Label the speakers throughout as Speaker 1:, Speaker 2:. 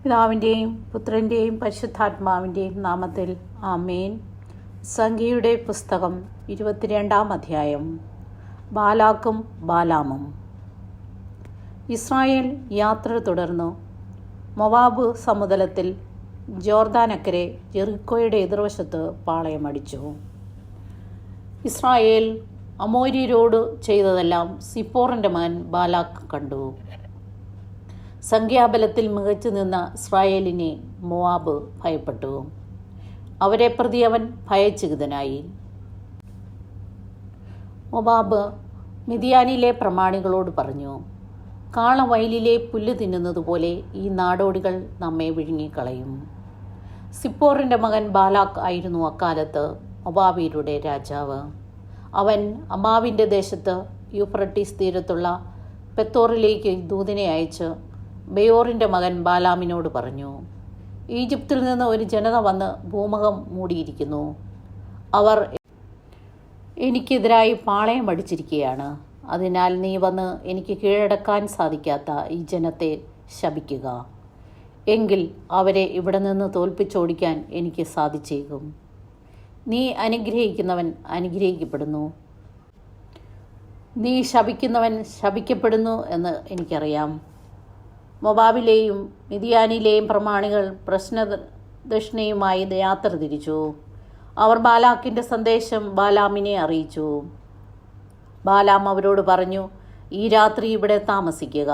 Speaker 1: പിതാവിൻ്റെയും പുത്രൻ്റെയും പരിശുദ്ധാത്മാവിൻ്റെയും നാമത്തിൽ ആമേൻ. സംഖ്യയുടെ പുസ്തകം 22-ാം അധ്യായം. ബാലാക്കും ബാലാമും. ഇസ്രായേൽ യാത്ര തുടർന്നു മോവാബ് സമതലത്തിൽ ജോർദാനക്കരെ ജെറിക്കോയുടെ എതിർവശത്ത് പാളയമടിച്ചു. ഇസ്രായേൽ അമോര്യരോട് ചെയ്തതെല്ലാം സിപ്പോറിൻ്റെ മകൻ ബാലാക്ക് കണ്ടു. സംഖ്യാബലത്തിൽ മികച്ചു നിന്ന ഇസ്രായേലിനെ മോവാബ് ഭയപ്പെട്ടു. അവരെ പ്രതി അവൻ ഭയചകിതനായി. മോവാബ് മിദ്യാനിലെ പ്രമാണികളോട് പറഞ്ഞു, കാളവയലിലെ പുല്ല് തിന്നുന്നത് പോലെ ഈ നാടോടികൾ നമ്മെ വിഴുങ്ങിക്കളയും. സിപ്പോറിൻ്റെ മകൻ ബാലാക്ക് ആയിരുന്നു അക്കാലത്ത് മോവാബിയരുടെ രാജാവ്. അവൻ അമാവിൻ്റെ ദേശത്ത് യൂഫ്രട്ടീസ് തീരത്തുള്ള പെത്തോറിലേക്ക് ദൂതനെ അയച്ച് ബെയോറിൻ്റെ മകൻ ബാലാമിനോട് പറഞ്ഞു, ഈജിപ്തിൽ നിന്ന് ഒരു ജനത വന്ന് ഭൂമുഖം മൂടിയിരിക്കുന്നു. അവർ എനിക്കെതിരായി പാളയം അടിച്ചിരിക്കുകയാണ്. അതിനാൽ നീ വന്ന് എനിക്ക് കീഴടക്കാൻ സാധിക്കാത്ത ഈ ജനത്തെ ശപിക്കുക. എങ്കിൽ അവരെ ഇവിടെ നിന്ന് തോൽപ്പിച്ചോടിക്കാൻ എനിക്ക് സാധിച്ചേക്കും. നീ അനുഗ്രഹിക്കുന്നവൻ അനുഗ്രഹിക്കപ്പെടുന്നു, നീ ശപിക്കുന്നവൻ ശപിക്കപ്പെടുന്നു എന്ന് എനിക്കറിയാം. മോവാബിലെയും മിദ്യാനിലെയും പ്രമാണികൾ പ്രശ്നദക്ഷിണയുമായി യാത്ര തിരിച്ചു. അവർ ബാലാക്കിൻ്റെ സന്ദേശം ബാലാമിനെ അറിയിച്ചു. ബാലാം അവരോട് പറഞ്ഞു, ഈ രാത്രി ഇവിടെ താമസിക്കുക.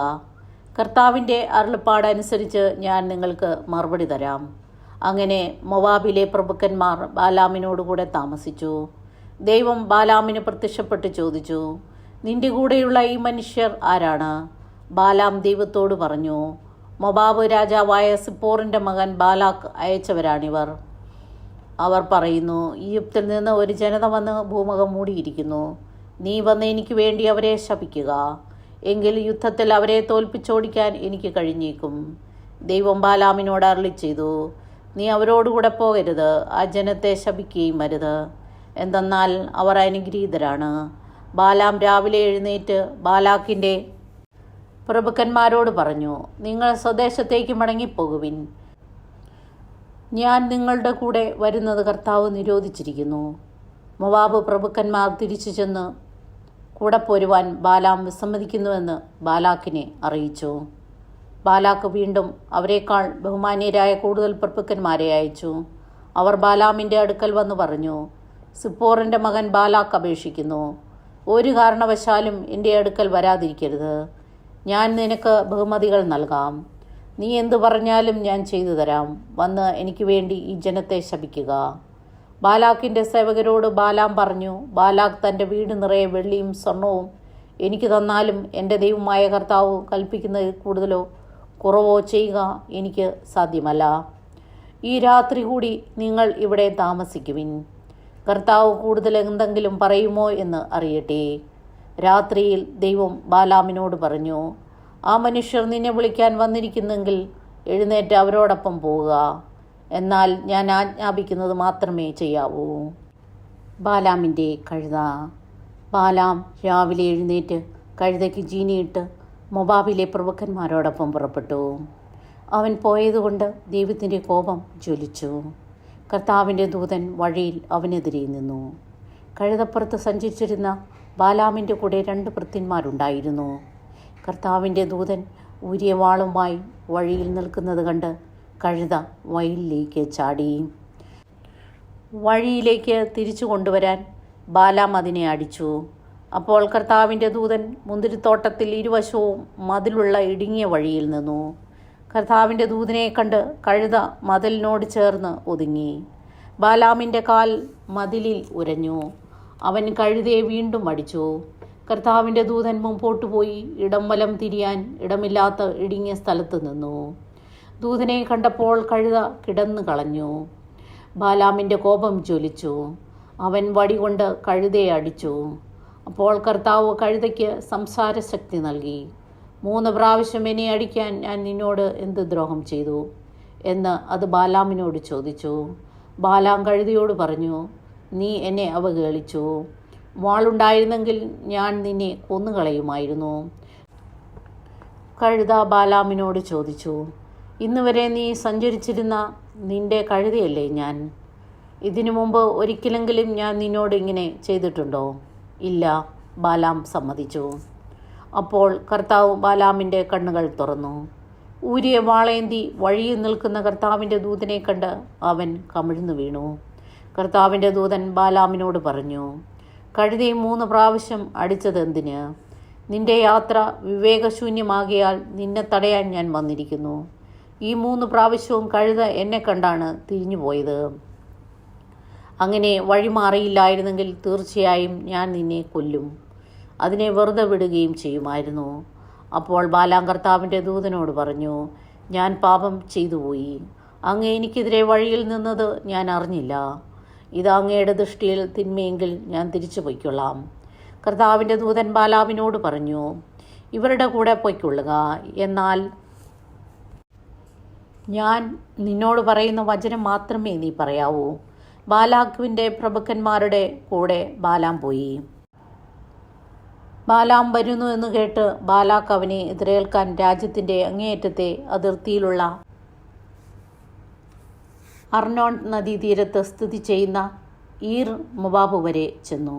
Speaker 1: കർത്താവിൻ്റെ അരുളപ്പാടനുസരിച്ച് ഞാൻ നിങ്ങൾക്ക് മറുപടി തരാം. അങ്ങനെ മോവാബിലെ പ്രഭുക്കന്മാർ ബാലാമിനോടുകൂടെ താമസിച്ചു. ദൈവം ബാലാമിന് പ്രത്യക്ഷപ്പെട്ട് ചോദിച്ചു, നിന്റെ കൂടെയുള്ള ഈ മനുഷ്യർ ആരാണ്? ബാലാം ദൈവത്തോട് പറഞ്ഞു, മോവാബ് രാജാവായ സിപ്പോറിൻ്റെ മകൻ ബാലാക്ക് അയച്ചവരാണിവർ. അവർ പറയുന്നു, ഈജിപ്തിൽ നിന്ന് ഒരു ജനത വന്ന് ഭൂമുഖം മൂടിയിരിക്കുന്നു. നീ വന്ന് എനിക്ക് വേണ്ടി അവരെ ശപിക്കുക. എങ്കിൽ യുദ്ധത്തിൽ അവരെ തോൽപ്പിച്ചോടിക്കാൻ എനിക്ക് കഴിഞ്ഞേക്കും. ദൈവം ബാലാമിനോട് അരുളി ചെയ്തു, നീ അവരോടുകൂടെ പോകരുത്, ആ ജനത്തെ ശപിക്കുകയും അരുത്. എന്തെന്നാൽ അവർ അനുഗ്രഹീതരാണ്. ബാലാം രാവിലെ എഴുന്നേറ്റ് ബാലാക്കിൻ്റെ പ്രഭുക്കന്മാരോട് പറഞ്ഞു, നിങ്ങൾ സ്വദേശത്തേക്ക് മടങ്ങിപ്പോകുവിൻ. ഞാൻ നിങ്ങളുടെ കൂടെ വരുന്നത് കർത്താവ് നിരോധിച്ചിരിക്കുന്നു. മോവാബ് പ്രഭുക്കന്മാർ തിരിച്ചു ചെന്ന് കൂടെ പോരുവാൻ ബാലാം വിസമ്മതിക്കുന്നുവെന്ന് ബാലാക്കിനെ അറിയിച്ചു. ബാലാക്ക് വീണ്ടും അവരെക്കാൾ ബഹുമാന്യരായ കൂടുതൽ പ്രഭുക്കന്മാരെ അയച്ചു. അവർ ബാലാമിൻ്റെ അടുക്കൽ വന്നു പറഞ്ഞു, സിപ്പോറിൻ്റെ മകൻ ബാലാക്ക് അപേക്ഷിക്കുന്നു, ഒരു കാരണവശാലും എൻ്റെ അടുക്കൽ വരാതിരിക്കരുത്. ഞാൻ നിനക്ക് ബഹുമതികൾ നൽകാം. നീ എന്തു പറഞ്ഞാലും ഞാൻ ചെയ്തു തരാം. വന്ന് എനിക്ക് വേണ്ടി ഈ ജനത്തെ ശപിക്കുക. ബാലാക്കിൻ്റെ സേവകരോട് ബാലാം പറഞ്ഞു, ബാലാക്ക് തൻ്റെ വീട് നിറയെ വെള്ളിയും സ്വർണവും എനിക്ക് തന്നാലും എൻ്റെ ദൈവമായ കർത്താവ് കൽപ്പിക്കുന്നതിൽ കൂടുതലോ കുറവോ ചെയ്യുക എനിക്ക് സാധ്യമല്ല. ഈ രാത്രി കൂടി നിങ്ങൾ ഇവിടെ താമസിക്കുവിൻ. കർത്താവ് കൂടുതൽ എന്തെങ്കിലും പറയുമോ എന്ന് അറിയട്ടെ. രാത്രിയിൽ ദൈവം ബാലാമിനോട് പറഞ്ഞു, ആ മനുഷ്യർ നിന്നെ വിളിക്കാൻ വന്നിരിക്കുന്നെങ്കിൽ എഴുന്നേറ്റ് അവരോടൊപ്പം പോവുക. എന്നാൽ ഞാൻ ആജ്ഞാപിക്കുന്നത് മാത്രമേ ചെയ്യാവൂ. ബാലാമിൻ്റെ കഴുത. ബാലാം രാവിലെ എഴുന്നേറ്റ് കഴുതയ്ക്ക് ജീനിയിട്ട് മോവാബിലെ പ്രഭുക്കന്മാരോടൊപ്പം പുറപ്പെട്ടു. അവൻ പോയതുകൊണ്ട് ദൈവത്തിൻ്റെ കോപം ജ്വലിച്ചു. കർത്താവിൻ്റെ ദൂതൻ വഴിയിൽ അവനെതിരെ നിന്നു. കഴുതപ്പുറത്ത് സഞ്ചരിച്ചിരുന്ന ബാലാമിൻ്റെ കൂടെ 2 ഭൃത്യന്മാരുണ്ടായിരുന്നു. കർത്താവിൻ്റെ ദൂതൻ ഊരിയ വാളുമായി വഴിയിൽ നിൽക്കുന്നത് കണ്ട് കഴുത വയലിലേക്ക് ചാടി. വഴിയിലേക്ക് തിരിച്ചു കൊണ്ടുവരാൻ ബാലാം അതിനെ അടിച്ചു. അപ്പോൾ കർത്താവിൻ്റെ ദൂതൻ മുന്തിരിത്തോട്ടത്തിൽ ഇരുവശവും മതിലുള്ള ഇടുങ്ങിയ വഴിയിൽ നിന്നു. കർത്താവിൻ്റെ ദൂതനെ കണ്ട് കഴുത മതിലിനോട് ചേർന്ന് ഒതുങ്ങി. ബാലാമിൻ്റെ കാൽ മതിലിൽ ഉരഞ്ഞു. അവൻ കഴുതയെ വീണ്ടും അടിച്ചു. കർത്താവിൻ്റെ ദൂതൻ മുമ്പോട്ട് പോയി ഇടം വലം തിരിയാൻ ഇടമില്ലാത്ത ഇടുങ്ങിയ സ്ഥലത്ത് നിന്നു. ദൂതനെ കണ്ടപ്പോൾ കഴുത കിടന്നു കളഞ്ഞു. ബാലാമിൻ്റെ കോപം ജ്വലിച്ചു. അവൻ വടി കൊണ്ട് കഴുതയെ അടിച്ചു. അപ്പോൾ കർത്താവ് കഴുതയ്ക്ക് സംസാരശക്തി നൽകി. 3 പ്രാവശ്യം എന്നെ അടിക്കാൻ ഞാൻ നിന്നോട് എന്ത് ദ്രോഹം ചെയ്തു എന്ന് അത് ബാലാമിനോട് ചോദിച്ചു. ബാലാം കഴുതയോട് പറഞ്ഞു, നീ എന്നെ അവഹേളിച്ചു. വാളുണ്ടായിരുന്നെങ്കിൽ ഞാൻ നിന്നെ കൊന്നുകളയുമായിരുന്നു. കഴുത ബാലാമിനോട് ചോദിച്ചു, ഇന്ന് വരെ നീ സഞ്ചരിച്ചിരുന്ന നിന്റെ കഴുതയല്ലേ ഞാൻ? ഇതിനു മുമ്പ് ഒരിക്കലെങ്കിലും ഞാൻ നിന്നോട് ഇങ്ങനെ ചെയ്തിട്ടുണ്ടോ? ഇല്ല, ബാലാം സമ്മതിച്ചു. അപ്പോൾ കർത്താവ് ബാലാമിൻ്റെ കണ്ണുകൾ തുറന്നു. ഊരിയ വാളേന്തി വഴിയിൽ നിൽക്കുന്ന കർത്താവിൻ്റെ ദൂതനെ കണ്ട് അവൻ കമിഴ്ന്നു വീണു. കർത്താവിൻ്റെ ദൂതൻ ബാലാമിനോട് പറഞ്ഞു, കഴുതയെ 3 പ്രാവശ്യം അടിച്ചതെന്തിന്? നിന്റെ യാത്ര വിവേകശൂന്യമാകിയാൽ നിന്നെ തടയാൻ ഞാൻ വന്നിരിക്കുന്നു. ഈ 3 പ്രാവശ്യവും കഴുത എന്നെ കണ്ടാണ് തിരിഞ്ഞുപോയത്. അങ്ങനെ വഴി മാറിയില്ലായിരുന്നെങ്കിൽ തീർച്ചയായും ഞാൻ നിന്നെ കൊല്ലും, അതിനെ വെറുതെ വിടുകയും ചെയ്യുമായിരുന്നു. അപ്പോൾ ബാലാം കർത്താവിൻ്റെ ദൂതനോട് പറഞ്ഞു, ഞാൻ പാപം ചെയ്തുപോയി. അങ്ങ് എനിക്കെതിരെ വഴിയിൽ നിന്നത് ഞാൻ അറിഞ്ഞില്ല. ഇത് അങ്ങയുടെ ദൃഷ്ടിയിൽ തിന്മയെങ്കിൽ ഞാൻ തിരിച്ചു പൊയ്ക്കൊള്ളാം. കർത്താവിൻ്റെ ദൂതൻ ബാലാമിനോട് പറഞ്ഞു, ഇവരുടെ കൂടെ പൊയ്ക്കൊള്ളുക, എന്നാൽ ഞാൻ നിന്നോട് പറയുന്ന വചനം മാത്രമേ നീ പറയാവൂ. ബാലാക്കിൻ്റെ പ്രഭുക്കന്മാരുടെ കൂടെ ബാലാം പോയി. ബാലാം വരുന്നു എന്ന് കേട്ട് ബാലാക്ക് അവനെ എതിരേൽക്കാൻ രാജ്യത്തിൻ്റെ അങ്ങേയറ്റത്തെ അതിർത്തിയിലുള്ള അർണോൺ നദീതീരത്ത് സ്ഥിതി ചെയ്യുന്ന ഈർ മൊബാബ് വരെ ചെന്നു.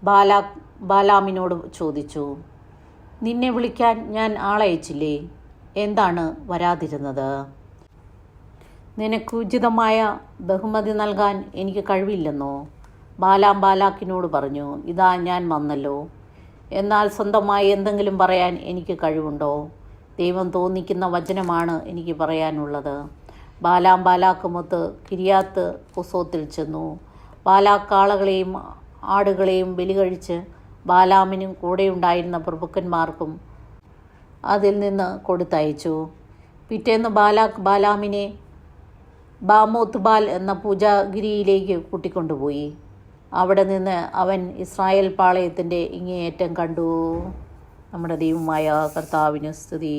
Speaker 1: ബാലാക്ക് ബാലാമിനോട് ചോദിച്ചു, നിന്നെ വിളിക്കാൻ ഞാൻ ആളയച്ചില്ലേ? എന്താണ് വരാതിരുന്നത്? നിനക്ക് ഉചിതമായ ബഹുമതി നൽകാൻ എനിക്ക് കഴിവില്ലെന്നോ? ബാലാം ബാലാക്കിനോട് പറഞ്ഞു, ഇതാ ഞാൻ വന്നല്ലോ. എന്നാൽ സ്വന്തമായി എന്തെങ്കിലും പറയാൻ എനിക്ക് കഴിവുണ്ടോ? ദൈവം തോന്നിക്കുന്ന വചനമാണ് എനിക്ക് പറയാനുള്ളത്. ബാലാം ബാലാക്കുമൊത്ത് കിരിയാത്ത് ഹുസോത്തിൽ ചെന്നു. ബാലാക്ക് കാളകളെയും ആടുകളെയും ബലി കഴിച്ച് ബാലാമിനും കൂടെയുണ്ടായിരുന്ന പ്രഭുക്കന്മാർക്കും അതിൽ നിന്ന് കൊടുത്തയച്ചു. പിറ്റേന്ന് ബാലാക്ക് ബാലാമിനെ ബാമോത്ത് ബാൽ എന്ന പൂജാഗിരിയിലേക്ക് കൂട്ടിക്കൊണ്ടുപോയി. അവിടെ നിന്ന് അവൻ ഇസ്രായേൽ പാളയത്തിൻ്റെ ഇങ്ങേയറ്റം കണ്ടു. നമ്മുടെ ദൈവമായ കർത്താവിന് സ്തുതി.